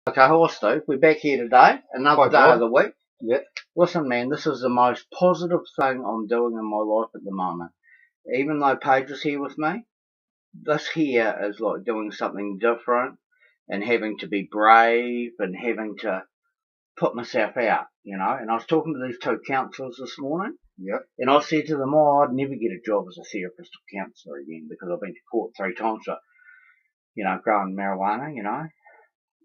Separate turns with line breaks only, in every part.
Okay, Horse Steve, we're back here today, another
Hi,
day
John.
of the week.
Yeah.
Listen, man, this is the most positive thing I'm doing in my life at the moment. Even though Paige is here with me, this here is like doing something different and having to be brave and having to put myself out, you know. And I was talking to these two counsellors this morning,
Yeah.
and I said to them, oh, I'd never get a job as a therapist or counsellor again because I've been to court 3 times for, growing marijuana, you know.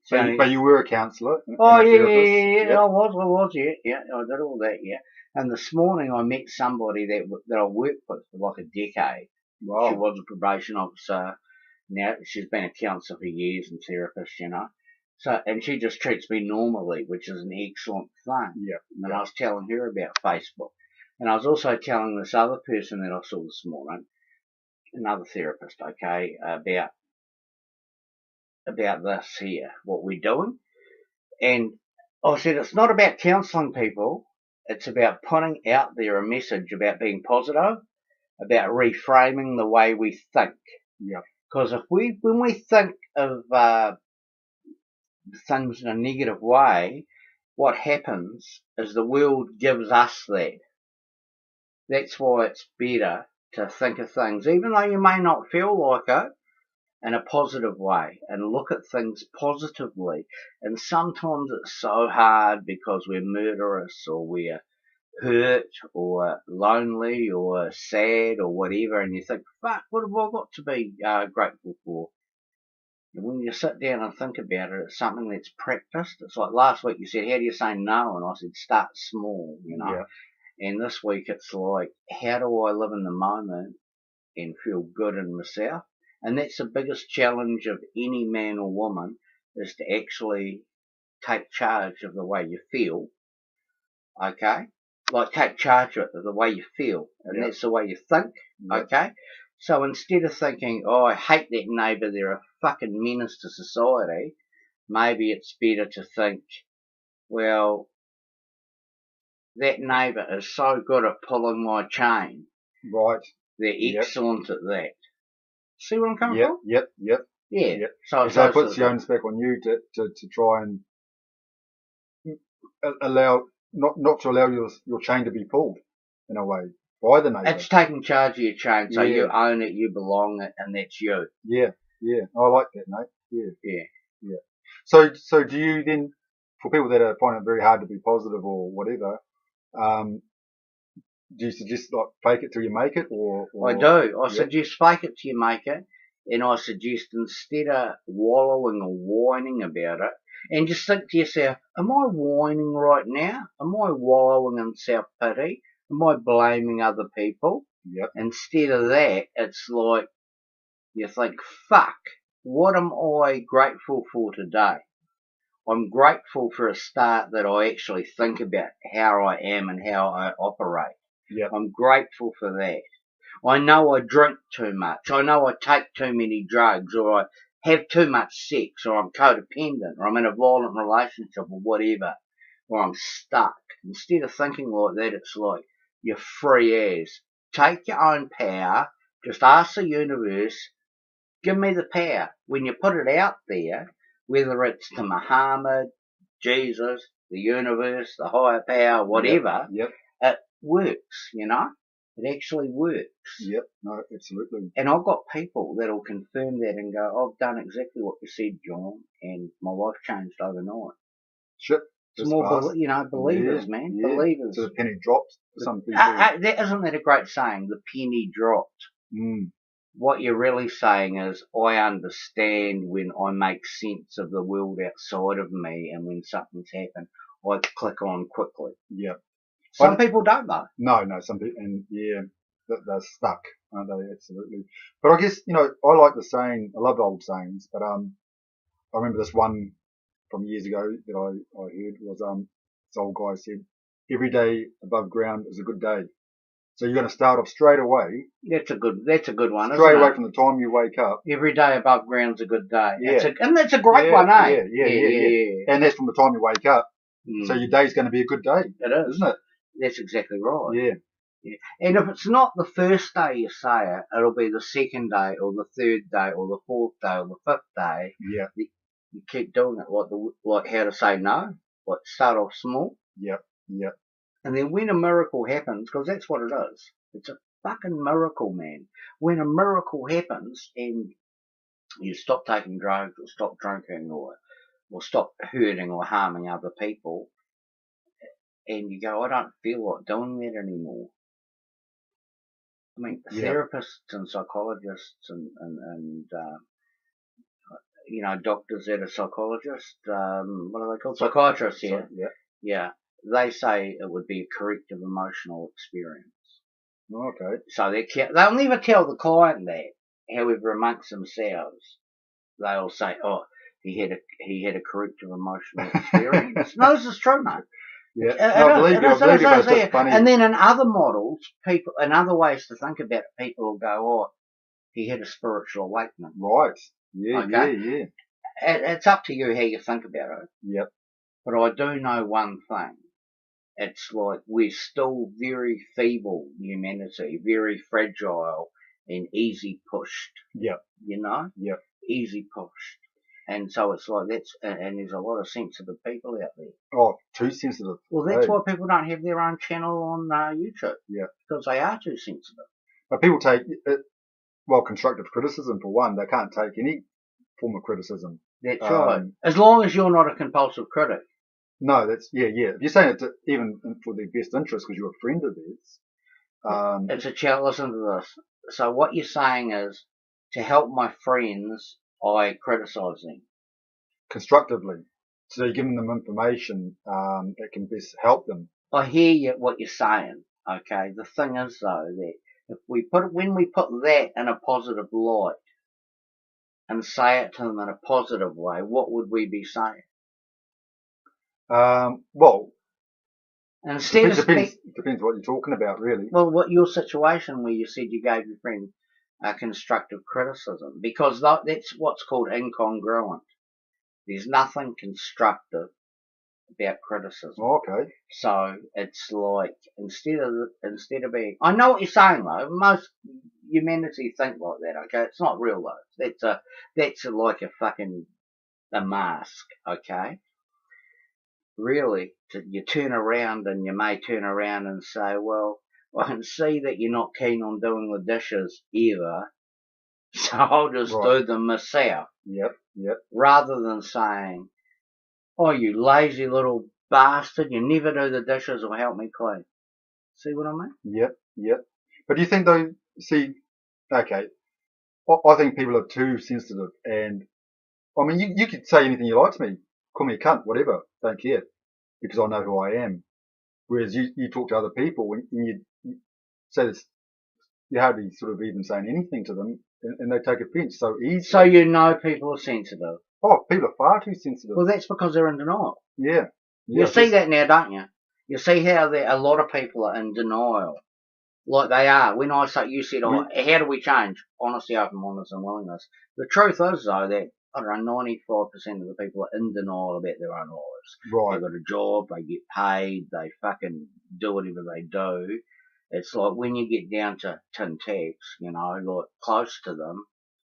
But you were a counsellor
Oh,
and a
yeah,
therapist.
yeah, I was, yeah, I did all that, yeah. And this morning I met somebody that I worked with for like a decade.
Wow.
She was a probation officer. Now she's been a counsellor for years and therapist, you know. So, and she just treats me normally, which is an excellent thing.
Yeah.
And I was telling her about Facebook. And I was also telling this other person that I saw this morning, another therapist, okay, about this here, what we're doing. And I said, it's not about counselling people. It's about putting out there a message about being positive, about reframing the way we think.
Yeah.
Because when we think of things in a negative way, what happens is the world gives us that. That's why it's better to think of things, even though you may not feel like it, in a positive way and look at things positively. And sometimes it's so hard because we're murderous or we're hurt or lonely or sad or whatever, and you think, fuck, what have I got to be grateful for? And when you sit down and think about it, it's something that's practiced. It's like last week you said, how do you say no? And I said, start small, you know.
Yeah.
And this week it's like, how do I live in the moment and feel good in myself? And that's the biggest challenge of any man or woman, is to actually take charge of the way you feel, okay? Like take charge of it, the way you feel, and that's the way you think, okay? So instead of thinking, oh, I hate that neighbour, they're a fucking menace to society, maybe it's better to think, well, that neighbour is so good at pulling my chain.
Right.
They're excellent at that. See what I'm coming from?
Yep.
Yeah.
So it puts the onus back on you to try and allow not to allow your chain to be pulled in a way by the neighbour.
It's taking charge of your chain, so you own it, you belong it, and that's you.
Yeah. I like that, mate.
Yeah.
So do you then, for people that are finding it very hard to be positive or whatever, do you suggest like fake it till you make it, or
I do. I suggest fake it till you make it, and I suggest instead of wallowing or whining about it, and just think to yourself, am I whining right now? Am I wallowing in self-pity? Am I blaming other people?
Yep.
Instead of that, it's like you think, fuck, what am I grateful for today? I'm grateful for a start that I actually think about how I am and how I operate.
Yep.
I'm grateful for that. I know I drink too much. I know I take too many drugs, or I have too much sex, or I'm codependent, or I'm in a violent relationship, or whatever, or I'm stuck. Instead of thinking like that, it's like you're free as. Take your own power. Just ask the universe, give me the power. When you put it out there, whether it's to Muhammad, Jesus, the universe, the higher power, whatever, it works, you know? It actually works.
Yep, no, absolutely.
And I've got people that'll confirm that and go, I've done exactly what you said, John, and my life changed overnight.
Shit.
It's more, believers, man. Believers.
So the penny dropped for some people.
Isn't that a great saying? The penny dropped. What you're really saying is, I understand when I make sense of the world outside of me, and when something's happened, I click on quickly.
Yeah.
Some people don't though.
No, some people, and they're stuck, aren't they? Absolutely. But I guess, I like the saying, I love old sayings, but I remember this one from years ago that I heard was, this old guy said, every day above ground is a good day. So you're going to start off straight away.
That's a good one,
straight away from the time you wake up.
Every day above ground's a good day.
Yeah.
And that's a great one, eh?
Yeah. And that's from the time you wake up. So your day's going to be a good day.
It is.
Isn't it?
That's exactly right.
Yeah.
And if it's not the first day you say it, it'll be the second day or the third day or the fourth day or the fifth day.
Yeah.
you keep doing it, like how to say no, like start off small.
Yep. Yep.
And then when a miracle happens, because that's what it is, it's a fucking miracle, man. When a miracle happens and you stop taking drugs or stop drinking or stop hurting or harming other people, and you go, I don't feel like doing that anymore. I mean,
Yep.
therapists and psychologists and you know, doctors that are psychologists, what are they called? Psychiatrists, yeah.
So, yeah.
Yeah. They say it would be a corrective emotional experience.
Okay.
So they'll never tell the client that. However, amongst themselves, they'll say, "Oh, he had a corrective emotional experience." No, this is true, mate.
Yeah. No, I believe you. I believe you, but it's just funny.
And then in other models, people, in other ways to think about it, people will go, "Oh, he had a spiritual awakening."
Right. Yeah.
Okay.
Yeah.
It's up to you how you think about it.
Yep.
But I do know one thing. It's like we're still very feeble, humanity, very fragile and easy pushed.
Yep.
You know?
Yep.
Easy pushed. And so it's like and there's a lot of sensitive people out there.
Oh, too sensitive.
Well, that's why people don't have their own channel on YouTube.
Yeah.
Because they are too sensitive.
But people take it, well, constructive criticism for one. They can't take any form of criticism.
That's right. As long as you're not a compulsive critic.
No, that's, yeah. If you're saying it even for their best interest because you're a friend of theirs.
It's a challenge. Listen to this. So what you're saying is, to help my friends, I criticise them.
Constructively. So you're giving them information that can best help them.
I hear what you're saying. Okay. The thing is though that when we put that in a positive light and say it to them in a positive way, what would we be saying?
Well,
instead
depends what you're talking about, really.
Well, what your situation where you said you gave your friend constructive criticism, because that's what's called incongruent. There's nothing constructive about criticism.
Okay.
So it's like instead of being, I know what you're saying though. Most humanity think like that. Okay, it's not real though. That's like a mask. Okay. Really, you turn around and you may turn around and say, well, I can see that you're not keen on doing the dishes either, so I'll just do them myself.
Yep.
Rather than saying, oh, you lazy little bastard, you never do the dishes or help me clean. See what I mean?
Yep. But do you think though, okay, I think people are too sensitive, and I mean, you could say anything you like to me, call me a cunt, whatever, don't care, because I know who I am. Whereas you talk to other people and you say this, you're hardly sort of even saying anything to them, and they take offence so easily.
So you know people are sensitive.
Oh, people are far too sensitive.
Well, that's because they're in denial.
Yeah.
You see that now, don't you? You see how a lot of people are in denial. Like they are. When you said, how do we change? Honesty, openness and willingness. The truth is, though, that, I don't know, 95% of the people are in denial about their own lives.
Right.
They've got a job, they get paid, they fucking do whatever they do. It's like when you get down to tin tacks, you know, like close to them,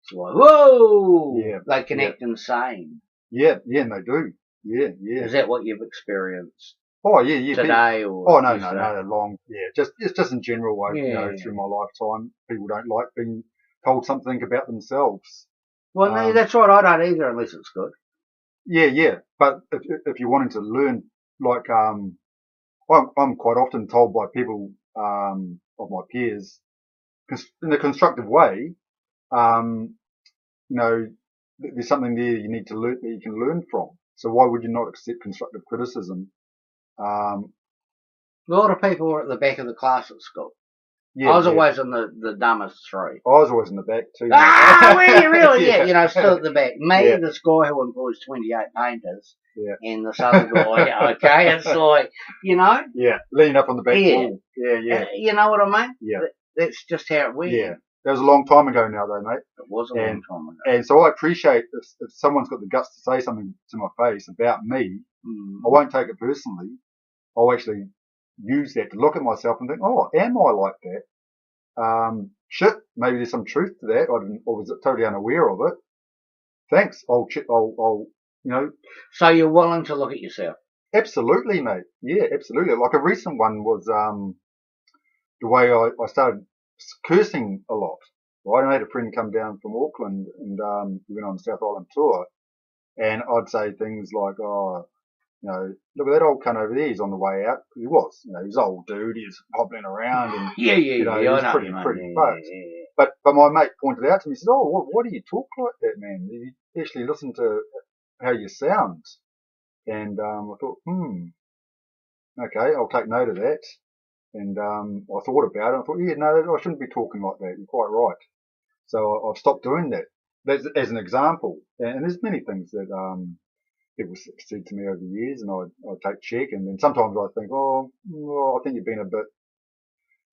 it's like, whoa!
Yeah.
They can act insane.
Yeah, and they do. Yeah.
Is that what you've experienced?
Oh, yeah.
Today or?
No, long. Yeah, just in general, through my lifetime, people don't like being told something about themselves.
Well, no, that's right. I don't either, unless it's good.
Yeah. But if you're wanting to learn, like, I'm quite often told by people of my peers, in a constructive way, there's something there you need to learn that you can learn from. So why would you not accept constructive criticism? A
lot of people were at the back of the class at school. Yeah, I was always in the dumbest three.
I was always in the back too.
Were you really? Yeah, still at the back. Me, this guy who employs 28 painters, and this other guy, okay, it's like,
Yeah, leaning up on the back wall. Yeah.
You know what I mean?
Yeah.
That's just how it went.
Yeah. That was a long time ago now though, mate.
It was a long time ago.
And so I appreciate if someone's got the guts to say something to my face about me, I won't take it personally. I'll actually use that to look at myself and think, oh, am I like that? Shit, maybe there's some truth to that. I was totally unaware of it. Thanks. I'll You know,
So you're willing to look at yourself.
absolutely, mate. Yeah, absolutely. Like a recent one was the way I started cursing a lot. Right, I had a friend come down from Auckland, and we went on the South Island tour, and I'd say things like, "Oh, you know, look at that old cunt over there. He's on the way out." He was, you know, he's an old dude. He's hobbling around, and
Yeah,
you know,
I
he's
know what
pretty
you mean.
pretty
Yeah,
fucked. But my mate pointed out to me, he said, "Oh, what do you talk like that, man? You actually listen to how you sound." And I thought, okay, I'll take note of that. And I thought about it. I thought, yeah, no, I shouldn't be talking like that. You're quite right. So I've stopped doing that. That's as an example. And there's many things that people said to me over the years, and I'd take check. And then sometimes I think, oh, well, I think you've been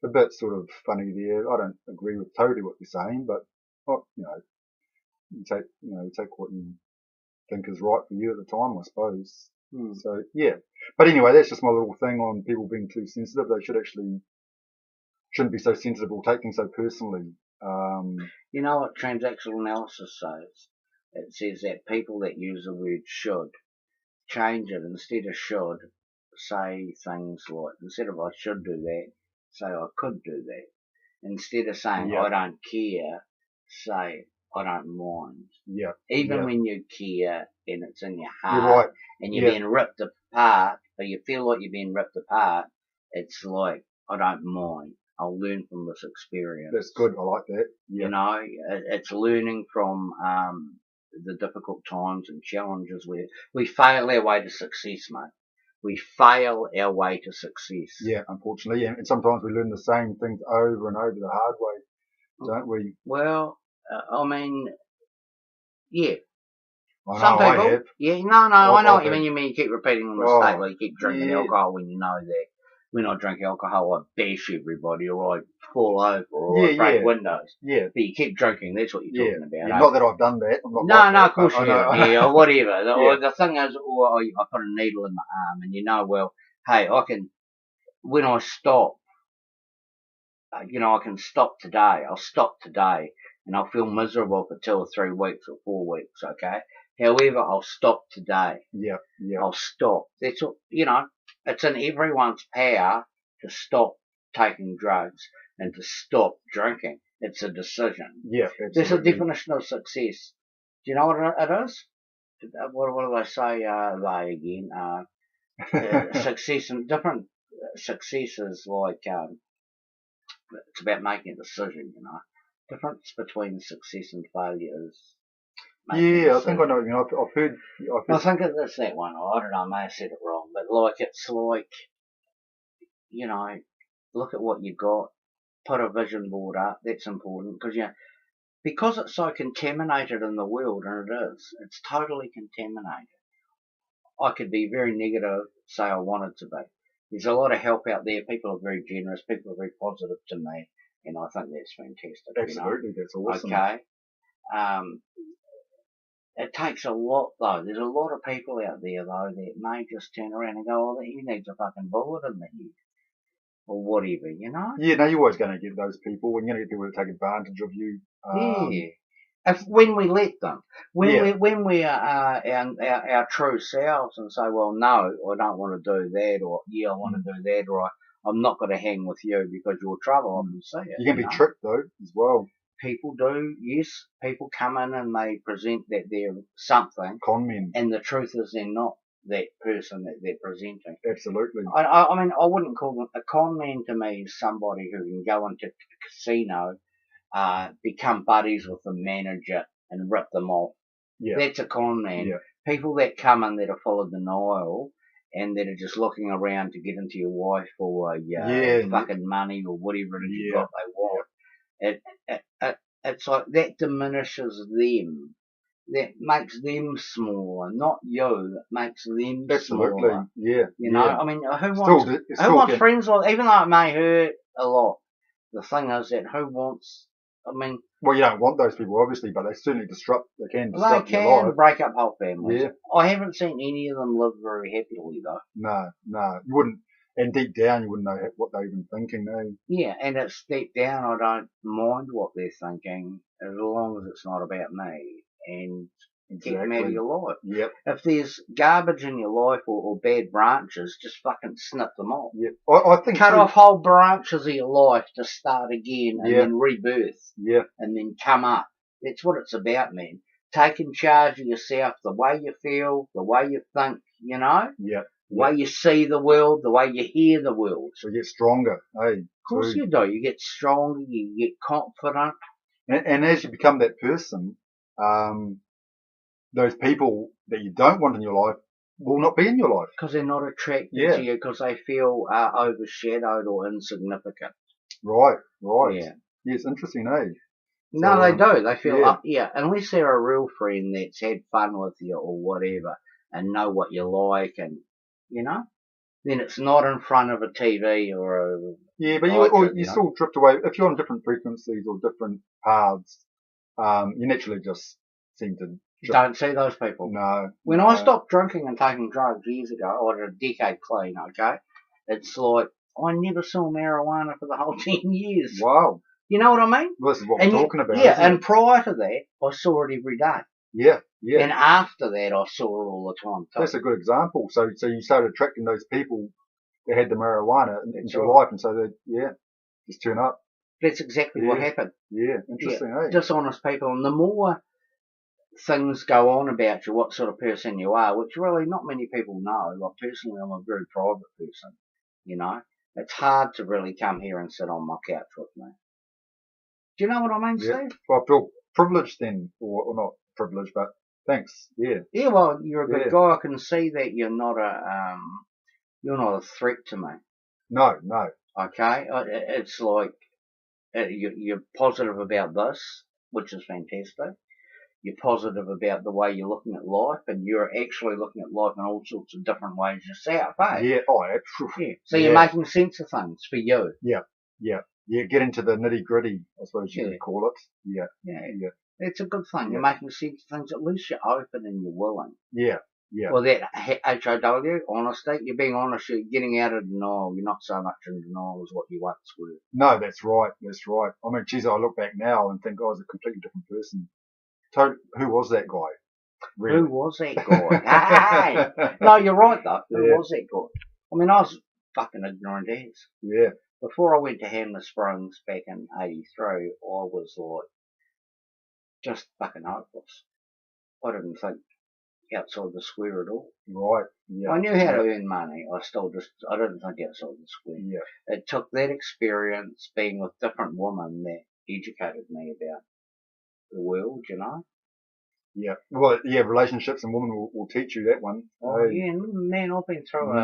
a bit sort of funny there. I don't agree with totally what you're saying, but you know, you take what you think is right for you at the time, I suppose. So yeah, but anyway, that's just my little thing on people being too sensitive. They shouldn't be so sensitive or take things so personally.
You know what transactional analysis says? It says that people that use the word should change it instead of should. Say things like, instead of I should do that, say I could do that. Instead of saying
Yeah,
I don't care, say I don't mind.
yeah,
Even
yeah.
when you care and it's in your
You're
heart
right.
and you're
Yeah,
being ripped apart, or you feel like you're being ripped apart, it's like I don't mind. I'll learn from this experience.
that's good. I like that. Yeah,
You know, it's learning from the difficult times and challenges where we fail our way to success, mate. We fail our way to success.
yeah. Unfortunately, and sometimes we learn the same things over and over the hard way, don't we?
Well, I mean, yeah.
I
Some
know I
people,
have.
yeah, no, I know
I've
what you
had.
mean. You mean you keep repeating the mistake,
Oh,
like you keep drinking
yeah,
alcohol when you know that when I drink alcohol, I bash everybody, or I fall over, or
yeah,
I break
yeah,
windows.
yeah,
But you keep drinking. That's what you're
yeah.
talking about.
Yeah,
Eh?
not that I've done that. I'm not
No,
like
no,
that,
of
but
course
I
you
know.
haven't. Yeah, or whatever.
Yeah,
The thing is, or I put a needle in my arm, and you know, well, hey, I can when I stop, I can stop today. I'll stop today, and I'll feel miserable for 2 or 3 weeks or 4 weeks. Okay. However, I'll stop today.
yeah, yeah.
I'll stop. That's all, it's in everyone's power to stop taking drugs and to stop drinking. It's a decision.
Yeah,
There's a
absolutely.
definition of success. Do you know what it is? What do they say? They again. Success and different successes like it's about making a decision. Difference between success and failure is making a
Yeah, I think I
decision.
know. You know, I've
I
heard.
think it's that one. I don't know. I may have said it wrong, but like it's like you know, look at what you got, put a vision board up. That's important because it's so contaminated in the world, and it is. It's totally contaminated. I could be very negative, say I wanted to be. There's a lot of help out there. People are very generous. People are very positive to me, and I think that's fantastic.
Absolutely, that's awesome.
Okay. Um, it takes a lot though. There's a lot of people out there though that may just turn around and go, "Oh, he needs a fucking bullet in the head," or whatever.
Yeah, no, you're always going to get those people, and you're going to get people to take advantage of you.
Yeah. When we let them,
Yeah,
when we are our true selves and say, well, no, I don't want to do that, or yeah, I want to do that, or I'm not going to hang with you because you're trouble. I can see it.
you can be tricked though as well.
People do, yes. People come in and they present that they're something,
Con men,
and the truth is they're not that person that they're presenting.
absolutely.
I mean, I wouldn't call them a con man. To me is somebody who can go into the casino, become buddies with the manager and rip them off.
Yeah,
That's a con man.
yeah,
People that come in that are full of denial and that are just looking around to get into your wife or
yeah,
fucking money or whatever it is you
yeah,
got they want. It's like that diminishes them. That makes them smaller, not you. That makes them
absolutely.
smaller.
Yeah, yeah.
I mean, who
Still,
wants friends like? Even though it may hurt a lot, the thing is that who wants? I mean,
well, you don't want those people, obviously, but they certainly They can
they
disrupt your
can
life.
break up whole families.
Yeah.
I haven't seen any of them live very happily though.
No, you wouldn't. And deep down, you wouldn't know what they've been thinking. Eh?
Yeah, and it's deep down, I don't mind what they're thinking as long as it's not about me. And Get them out of your life.
Yep.
If there's garbage in your life or bad branches, just fucking snip them off.
Yep. I think
Cut off whole branches of your life to start again and
Yeah.
then rebirth
Yeah.
and then come up. That's what it's about, man. Taking charge of yourself, the way you feel, the way you think, you know?
Yeah.
The way you see the world, the way you hear the world.
So you get stronger. Hey.
Of course you do. You get stronger, you get confident.
And as you become that person, those people that you don't want in your life will not be in your life.
Because they're not attracted
Yeah.
to you because they feel overshadowed or insignificant.
Right.
Yeah.
Yes, interesting, eh?
No,
So,
they do. They feel
yeah.
unless they're a real friend that's had fun with you or whatever and know what you like and, you know, then it's not in front of a TV or a...
Yeah, but you still drift away. If you're on different frequencies or different paths, you naturally just seem to drift.
Don't see those people.
No.
When I stopped drinking and taking drugs years ago, or a decade clean, okay, it's like I never saw marijuana for the whole 10 years.
Wow.
You know what I mean?
Well, this is what we're talking about.
Yeah,
isn't
and
it?
prior to that, I saw it every day.
Yeah.
And after that, I saw it all the time.
That's a good example. So you started attracting those people that had the marijuana into your
right.
life, and so they just turn up.
That's exactly what happened.
Yeah, interesting, eh?
Dishonest people, and the more things go on about you, what sort of person you are, which really not many people know. Like personally, I'm a very private person. You know, it's hard to really come here and sit on my couch with me. Do you know what I mean, Steve?
Well, I feel privileged then, or not privileged, but thanks. Yeah.
Yeah, well, you're a good guy. I can see that you're not a threat to me.
No.
Okay, it's like you're positive about this, which is fantastic. You're positive about the way you're looking at life, and you're actually looking at life in all sorts of different ways yourself, eh?
Yeah. Oh, absolutely.
Yeah. So you're making sense of things for you.
Yeah. Get into the nitty gritty, I suppose you could call it. Yeah.
It's a good thing. You're making sense of things. At least you're open and you're willing.
Yeah.
Well, that HOW, honesty, you're being honest, you're getting out of denial. You're not so much in denial as what you once were.
No, that's right. I mean, geez, I look back now and think I was a completely different person. Who was that guy? Really?
Who was that guy? Hey! No, you're right though. Who was that guy? I mean, I was fucking ignorant as.
Yeah.
Before I went to Hammer Springs back in '83, I was like, just fucking hopeless. I didn't think outside the square at all.
Right. Yeah.
I knew how to earn money. I didn't think outside the square.
Yeah.
It took that experience being with different women that educated me about the world, you know?
Yeah. Well, yeah, relationships and women will teach you that one.
Oh, yeah, man, I've been through,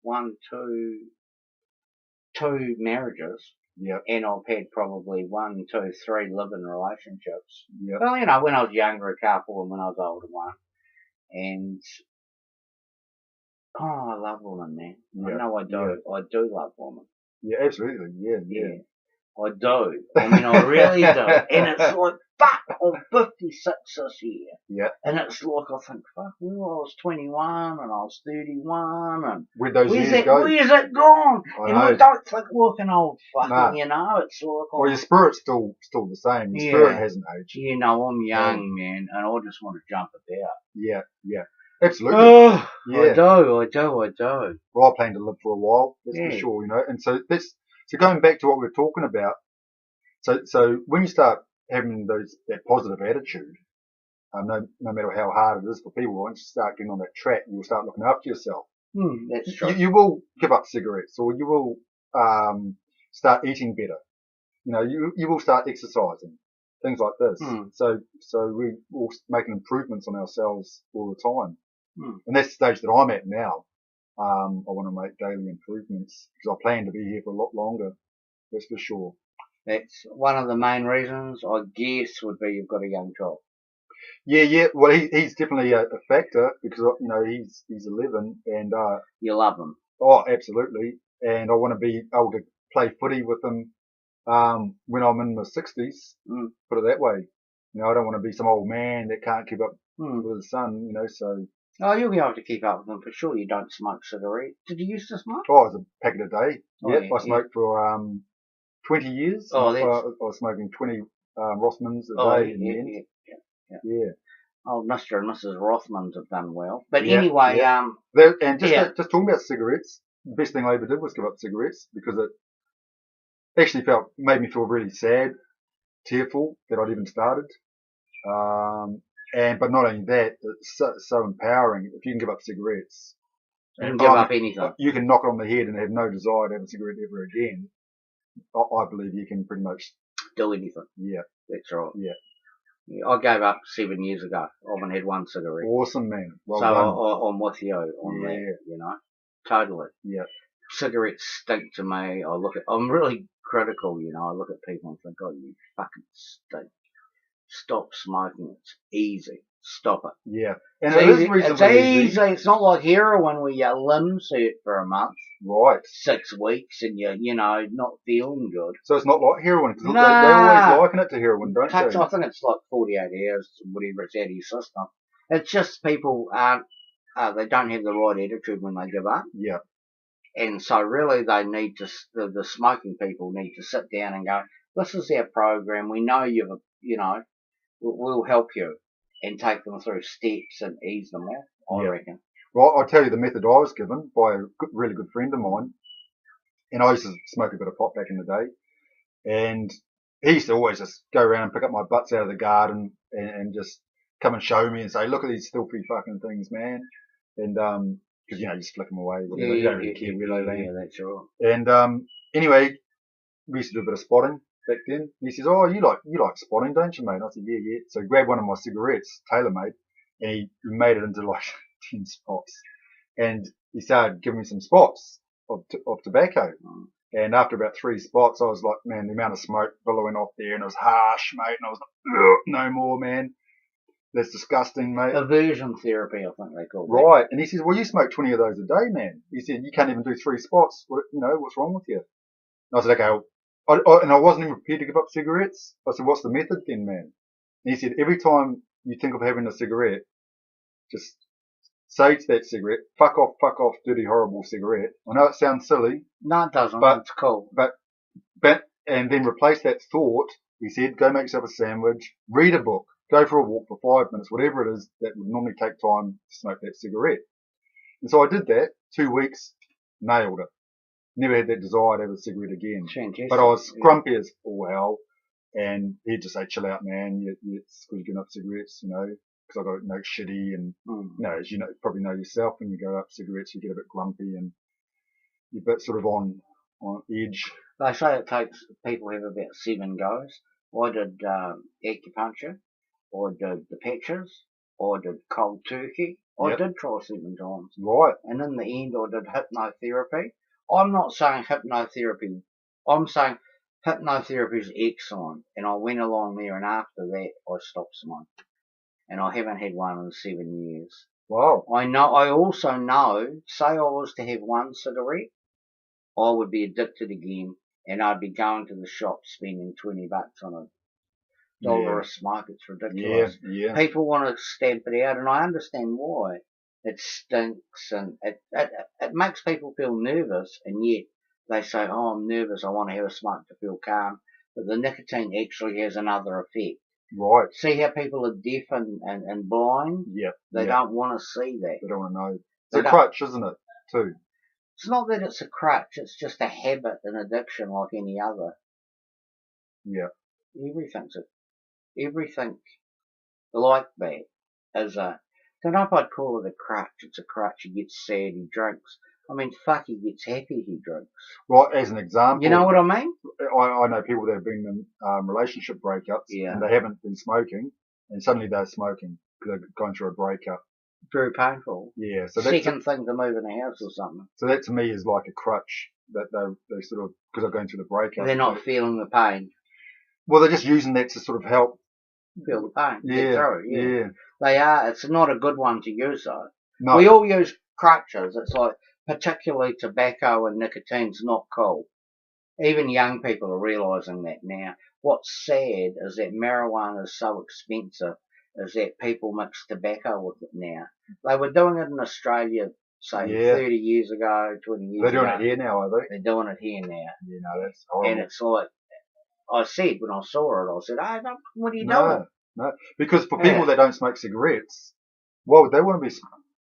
like two marriages.
Yeah.
And I've had probably 1, 2, 3 living relationships.
Yeah.
Well, you know, when I was younger, a couple, and when I was older, one. And, I love women, man.
Yeah.
I know I do. Yeah. I do love women.
Yeah, absolutely. Yeah.
I do. I mean, I really do. And it's like, fuck, I'm 56 this year.
Yeah.
And it's like, I think, fuck, well, I was 21 and I was 31 and
where'd those years go?
Where's it gone? I don't think looking old fucking, you know, it's like...
Well, your spirit's still the same. Your spirit hasn't aged.
You know, I'm young, man, and I just want to jump about.
Yeah. Absolutely.
Oh,
yeah.
I do.
Well, I plan to live for a while, that's for sure, you know. And so going back to what we were talking about, so when you start having that positive attitude, no matter how hard it is for people, once you start getting on that track, you'll start looking after yourself.
That's true.
You will give up cigarettes, or you will start eating better. You know, you will start exercising, things like this. So we will make improvements on ourselves all the time. And that's the stage that I'm at now. I want to make daily improvements because I plan to be here for a lot longer. That's for sure.
That's one of the main reasons, I guess, would be you've got a young child.
Yeah. Well, he's definitely a factor because, you know, he's 11 and,
you love him.
Oh, absolutely. And I want to be able to play footy with him, when I'm in my 60s, put it that way. You know, I don't want to be some old man that can't keep up with his son, you know, so.
Oh, you'll be able to keep up with them for sure. You don't smoke cigarettes. Did you used to smoke?
Oh, it was a packet a day.
Yeah,
I smoked for 20 years.
Oh,
I was smoking 20 Rossmans a day in the end.
Yeah. old Mr. and Mrs. Rothmans have done well. But
Yeah,
anyway,
yeah. And just
yeah.
just talking about cigarettes, the best thing I ever did was give up cigarettes because it actually made me feel really sad, tearful that I'd even started. But not only that, it's so empowering. If you can give up cigarettes,
You can
and
give up anything.
you can knock it on the head and have no desire to have a cigarette ever again. I believe you can pretty much
Do anything.
Yeah,
That's right.
yeah.
I gave up 7 years ago. I haven't had one cigarette.
Awesome, man. Well
so
done.
I'm with you on that,
Yeah.
you know. Totally.
Yeah.
Cigarettes stink to me. I'm really critical, you know. I look at people and think, oh, you fucking stink. Stop smoking. It's easy. Stop it.
Yeah. And
It's
it is
easy.
reasonably
It's easy. It's not like heroin where your limbs hurt for a month,
Right.
6 weeks, and you're not feeling good.
So it's not like heroin. 'Cause
Nah.
they always liken it to heroin, don't
I
they?
think it's like 48 hours, whatever it's out of your system. It's just people aren't, they don't have the right attitude when they give up.
Yeah.
And so really they need to, the smoking people need to sit down and go, this is our program. We know we'll help you, and take them through steps and ease them off, I reckon.
Well, I'll tell you the method I was given by a really good friend of mine. And I used to smoke a bit of pot back in the day. And he used to always just go around and pick up my butts out of the garden and just come and show me and say, look at these filthy fucking things, man. And, cause you just flick them away. Whatever. You don't really care where they land.
Yeah, that's right.
And, anyway, we used to do a bit of spotting back then. He says, oh, you like spotting, don't you, mate? And I said, yeah. So he grabbed one of my cigarettes, tailor-made, and he made it into like 10 spots. And he started giving me some spots of tobacco. And after about 3 spots, I was like, man, the amount of smoke billowing off there, and it was harsh, mate. And I was like, no more, man. That's disgusting, mate.
Aversion therapy, I think they call it.
Right. And he says, well, you smoke 20 of those a day, man. He said, you can't even do 3 spots. What's wrong with you? And I said, okay. And I wasn't even prepared to give up cigarettes. I said, what's the method then, man? And he said, every time you think of having a cigarette, just say to that cigarette, fuck off, dirty, horrible cigarette. I know it sounds silly.
No, it doesn't. But it's cool.
But, and then replace that thought. He said, go make yourself a sandwich, read a book, go for a walk for 5 minutes, whatever it is that would normally take time to smoke that cigarette. And so I did that, 2 weeks, nailed it. Never had that desire to have a cigarette again.
Fantastic.
But I was grumpy as all hell. And he'd just say, chill out, man. It's good you're giving up cigarettes, because I got shitty. And, as you probably know yourself, when you go up cigarettes, you get a bit grumpy and you're a bit sort of on edge.
They say it takes people have about 7 goes. I did acupuncture. I did the patches. I did cold turkey. I did try 7 times.
Right.
And in the end, I did hypnotherapy. I'm not saying hypnotherapy. I'm saying hypnotherapy is excellent. And I went along there, and after that, I stopped smoking. And I haven't had one in 7 years.
Wow.
I also know, say I was to have one cigarette, I would be addicted again, and I'd be going to the shop spending $20 on a dollar a smoke. It's ridiculous.
Yeah.
People want to stamp it out, and I understand why. It stinks, and it makes people feel nervous, and yet they say, oh, I'm nervous, I want to have a smoke to feel calm. But the nicotine actually has another effect.
Right.
See how people are deaf and blind?
Yep.
They don't want to see that.
They don't want to know. It's a crutch, isn't it, too?
It's not that it's a crutch, it's just a habit and addiction like any other.
Yeah.
Everything like that is I don't know if I'd call it a crutch. It's a crutch. He gets sad, he drinks. I mean, fuck, he gets happy, he drinks.
Well, as an example.
You know what I mean?
I know people that have been in relationship breakups and they haven't been smoking, and suddenly they're smoking because they've gone through a breakup.
Very painful.
Yeah. So
second thing to move in a house or something.
So that to me is like a crutch that they sort of, because they're going through the breakup.
They're not feeling the pain.
Well, they're just using that to sort of help
feel the pain.
Yeah.
They are. It's not a good one to use though.
No.
We all use crutches. It's like, particularly tobacco and nicotine's not cool. Even young people are realising that now. What's sad is that marijuana is so expensive, is that people mix tobacco with it now. They were doing it in Australia, say, 30 years ago, 20 years ago.
They're doing it here now, are they?
They're doing it here now.
You know, that's horrible.
And it's like, I said when I saw it, I said, hey, what are you doing?
No, because for
Yeah.
people that don't smoke cigarettes, why would they want to be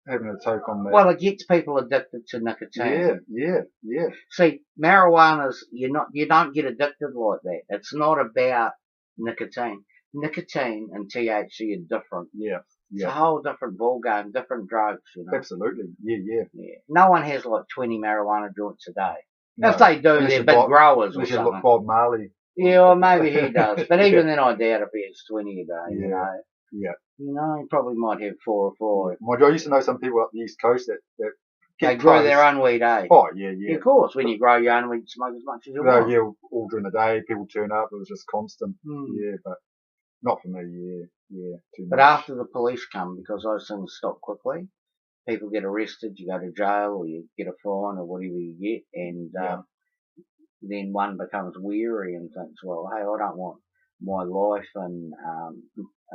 having a toke on that?
Well, it gets people addicted to nicotine.
Yeah.
See, marijuana's, you don't get addicted like that. It's not about nicotine. Nicotine and THC are different.
Yeah.
It's a whole different ballgame, different drugs,
Absolutely. Yeah.
Yeah. No one has like 20 marijuana joints a day.
No.
If they do,
Unless
they're
you
big
Bob-
growers or
Unless you
something.
look Bob Marley.
Yeah, or maybe he does. But even then, I doubt if he has 20 a day, you
Yeah.
know.
Yeah.
He probably might have 4 or 5.
Mind you, I used to know some people up the East Coast that
They
get
grow
close.
their own weed, eh?
Oh, yeah.
Of course, when you grow your own weed, you smoke as much as you
No,
want.
yeah, all during the day, people turn up. It was just constant.
Hmm.
Yeah, but not for me. Yeah, too
But
much.
after the police come, because those things stop quickly, people get arrested, you go to jail, or you get a fine, or whatever you get, and then one becomes weary and thinks, well, hey, I don't want my life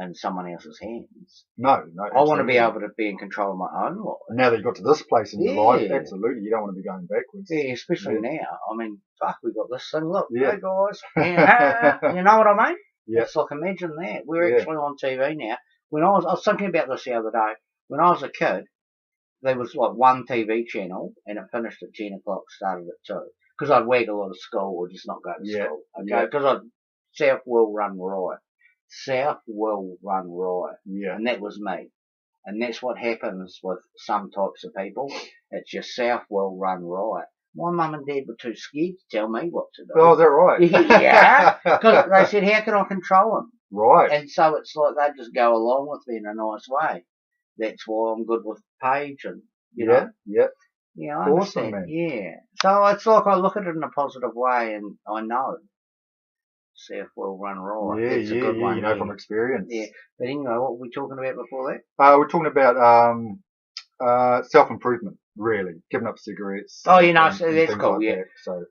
in someone else's hands.
No,
I want to be
absolutely.
able to be in control of my own life.
Now that you got to this place in your life,
Yeah.
absolutely, you don't want to be going backwards.
Yeah, especially now. I mean, fuck, we got this thing. Look,
Yeah.
hey guys, you know what I mean?
Yeah.
It's like, imagine that. We're
Yeah.
actually on TV now. When I was thinking about this the other day. When I was a kid, there was like one TV channel, and it finished at 10 o'clock, started at 2. Because I'd waggle out of school or just not go to
Yeah.
school. Okay,
Yeah.
because South will run riot. South will run riot.
Yeah.
And that was me. And that's what happens with some types of people. It's your South will run riot. My mum and dad were too scared to tell me what to do.
Oh, is that right?
Yeah. Because they said, how can I control them?
Right.
And so it's like they just go along with me in a nice way. That's why I'm good with Paige and, you know.
Yeah.
Yeah, I
Awesome,
understand.
man.
Yeah. So it's like I look at it in a positive way, and I know South will run riot.
Yeah,
That's a good one.
you know from experience.
Yeah. But anyway, what were we talking about before that?
We're talking about self-improvement, really. Giving up cigarettes.
Oh,
and
that's
things
cool,
like
yeah.
that. So,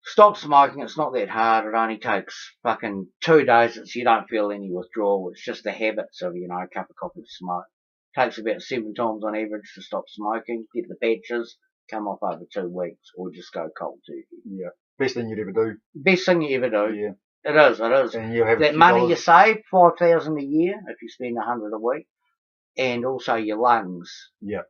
Stop smoking. It's not that hard. It only takes fucking 2 days. You don't feel any withdrawal. It's just the habits of, a cup of coffee to smoke. Takes about 7 times on average to stop smoking. Get the batches, come off over 2 weeks, or just go cold turkey.
yeah. Best thing you'd ever do.
Best thing you ever do.
Yeah.
It is.
And you'll have
That money you save, $5,000 a year, if you spend $100 a week, and also your lungs.
Yeah.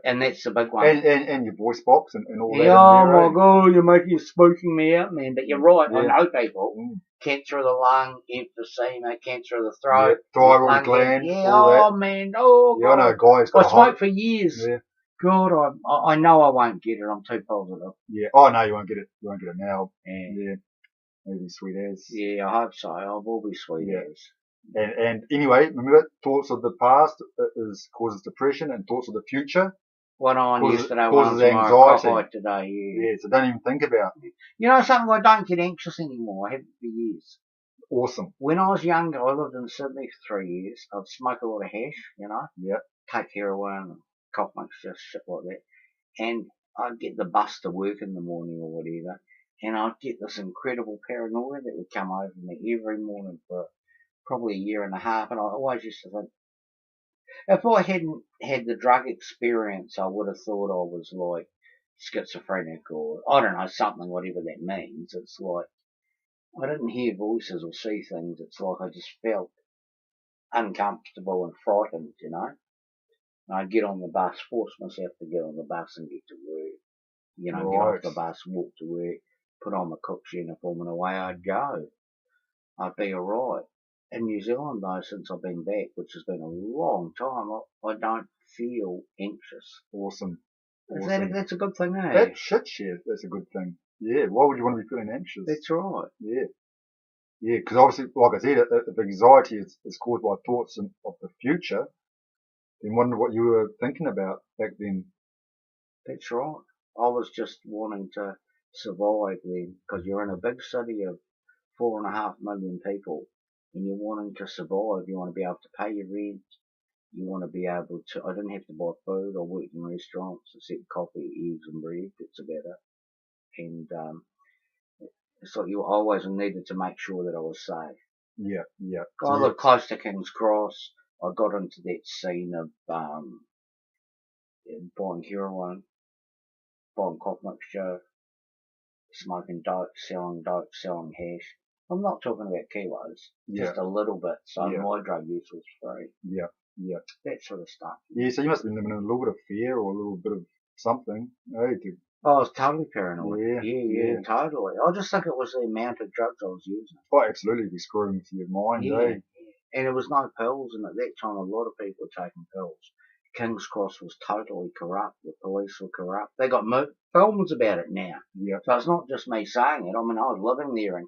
And that's the big one.
And your voice box and all that.
Yeah, oh my God, you're spooking me out, man. But you're right.
Yeah.
I know people. Cancer of the lung, emphysema, cancer of the
Yeah.
throat,
Thyroid
lung
gland.
Yeah,
all
oh man, oh
that. Yeah, I know guys
I
got
smoked for years.
Yeah.
God, I know I won't get it. I'm too positive.
Yeah. Oh no, you won't get it. You won't get it now.
Yeah.
Yeah. Maybe sweet as.
Yeah, I hope so. I will be sweet
Yeah.
as.
And anyway, remember, thoughts of the past causes depression, and thoughts of the future
One on yesterday,
causes
one tomorrow,
anxiety.
cockeyed today. Yeah.
Yeah, so don't even think about it.
You know something? I don't get anxious anymore. I haven't for years.
Awesome.
When I was younger, I lived in Sydney for 3 years. I'd smoke a lot of hash,
Yeah.
take heroin, cough mixture, shit like that. And I'd get the bus to work in the morning or whatever, and I'd get this incredible paranoia that would come over me every morning for probably a year and a half, and I always used to think, if I hadn't had the drug experience, I would have thought I was like schizophrenic or, I don't know, something, whatever that means. It's like, I didn't hear voices or see things. It's like I just felt uncomfortable and frightened, And I'd get on the bus, force myself to get on the bus and get to work. Get off the bus, walk to work, put on my cook's uniform, and away I'd go. I'd be alright. In New Zealand, though, since I've been back, which has been a long time, I don't feel anxious.
Awesome.
That's a good thing, eh?
That shit, that's a good thing. Yeah, why would you want to be feeling anxious?
That's right.
Yeah. Yeah, because obviously, like I said, if anxiety is caused by thoughts of the future, then wonder what you were thinking about back then.
That's right. I was just wanting to survive then, because you're in a big city of 4.5 million people, and you're wanting to survive. You want to be able to pay your rent. You want to be able to. I didn't have to buy food. I worked in restaurants, except coffee, eggs, and bread. That's about it. And it's like you always needed to make sure that I was safe.
Yeah.
I lived close to King's Cross. I got into that scene of buying heroin, buying cough mixture, smoking dope, selling hash. I'm not talking about kilos,
Yeah.
just a little bit, so
Yeah.
my drug use was free.
Yeah. Yeah.
That sort of stuff.
Yeah. So you must have been living in a little bit of fear or a little bit of something. Hey,
I was totally paranoid.
Yeah,
Yeah, totally. I just think it was the amount of drugs I was using.
oh, absolutely be screwing with your mind,
Yeah.
eh?
And there was no pills, and at that time a lot of people were taking pills. King's Cross was totally corrupt. The police were corrupt. They got films about it now.
Yeah.
So it's not just me saying it. I mean, I was living there in,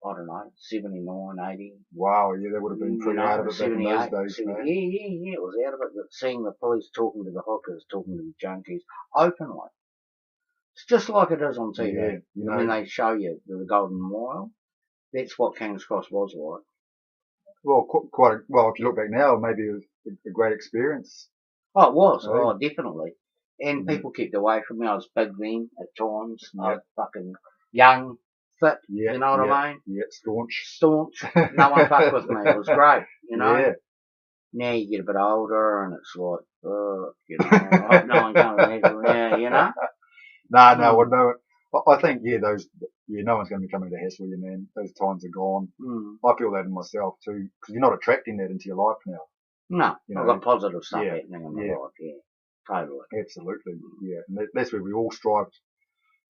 I don't know, 79, 80.
Wow, yeah, that would have been pretty out of it back in those days, man.
Yeah, it was out of it. But seeing the police talking to the hookers, talking to the junkies, openly. It's just like it is on TV.
Yeah, you know.
When they show you the Golden Mile, that's what King's Cross was like.
Well, well, if you look back now, maybe it was a great experience.
Oh, it was.
Right.
Oh, definitely. And people kept away from me. I was big then at times. I was fucking young, fit.
Yeah,
you know what I mean?
Yeah, staunch.
Staunch. No one fucked with me. It was great, you know?
Yeah.
Now you get a bit older and it's like, you know, I hope no one comes around, you know?
No, well, no. I think, no one's going to be coming to hassle you, man. Those times are gone. I feel that in myself too, because you're not attracting that into your life now.
No,
You
I've
know,
got positive stuff happening in my life, totally.
Absolutely, yeah. And that's where we all strive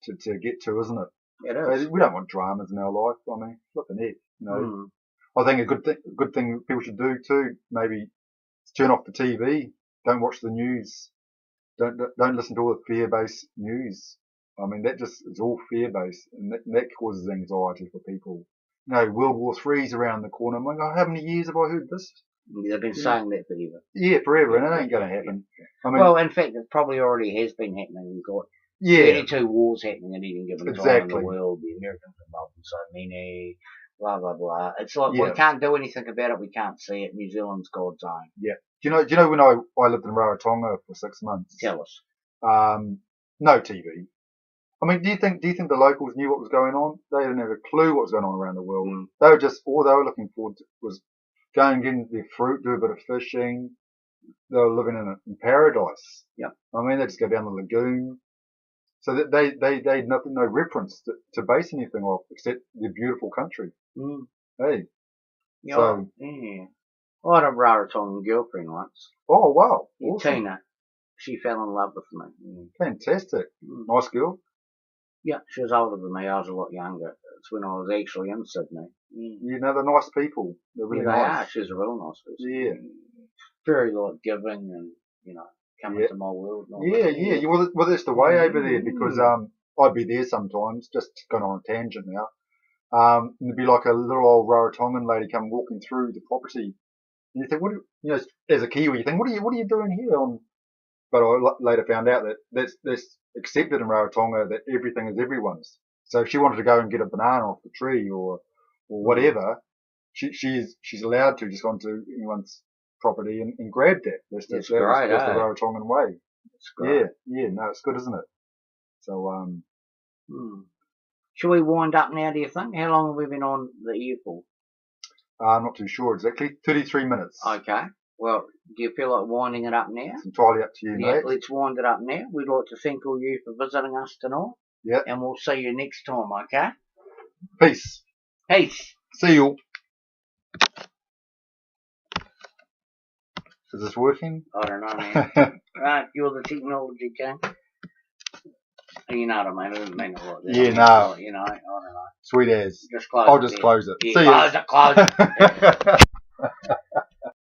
to get to, isn't it?
It is.
We don't want dramas in our life. I mean, flipping heck, you know. I think a good thing people should do too, maybe turn off the TV. Don't watch the news. Don't listen to all the fear-based news. I mean, that just is all fear-based, and that causes anxiety for people. You know, World War III's around the corner. I'm like, oh, how many years have I heard this?
They've been saying that forever.
Yeah, forever, and it ain't going to happen. I mean,
well, in fact, it probably already has been happening. We've got 32 wars happening at any given time in the world. The Americans involved in so many, blah, blah, blah. It's like we can't do anything about it. We can't see it. New Zealand's God's own.
Yeah. Do you know when I lived in Rarotonga for 6 months?
Tell us.
No TV. I mean, do you think the locals knew what was going on? They didn't have a clue what was going on around the world. They were just, all they were looking forward to was going and getting their fruit, do a bit of fishing. They were living in paradise.
Yeah.
I mean, they just go down the lagoon. So that they had no reference to base anything off except their beautiful country. Hey.
Yeah. So, yeah. I had a Rarotongan girlfriend once.
Oh, wow. Awesome.
Tina. She fell in love with me.
Fantastic. Nice girl.
Yeah, she was older than me. I was a lot younger. It's when I was actually in Sydney.
You know, they're nice people. They're really nice.
They are. She's a real nice person.
Yeah.
Very giving and, coming to my world.
Yeah. Well, that's the way over there because I'd be there sometimes, just going on a tangent now. And there'd be like a little old Rarotongan lady come walking through the property. And you think, as a Kiwi, you think, what are you doing here? But I later found out that that's accepted in Rarotonga, that everything is everyone's. So if she wanted to go and get a banana off the tree or whatever, she's allowed to just go onto anyone's property and grab that. That's the Rarotongan way.
That's great.
Yeah, no, it's good, isn't it? So,
Shall we wind up now, do you think? How long have we been on the air for?
I'm not too sure exactly. 33 minutes.
Okay. Well, do you feel like winding it up now?
It's entirely up to you, mate.
Let's wind it up now. We'd like to thank all you for visiting us tonight.
Yeah.
And we'll see you next time, okay?
Peace.
Peace.
See you. Is this working?
I don't know, man. Right, you're the technology king. You know what I mean? I didn't mean a lot.
Yeah, no.
I don't know.
Sweet as.
Just close
I'll just close it.
Yeah,
See you.
Close it.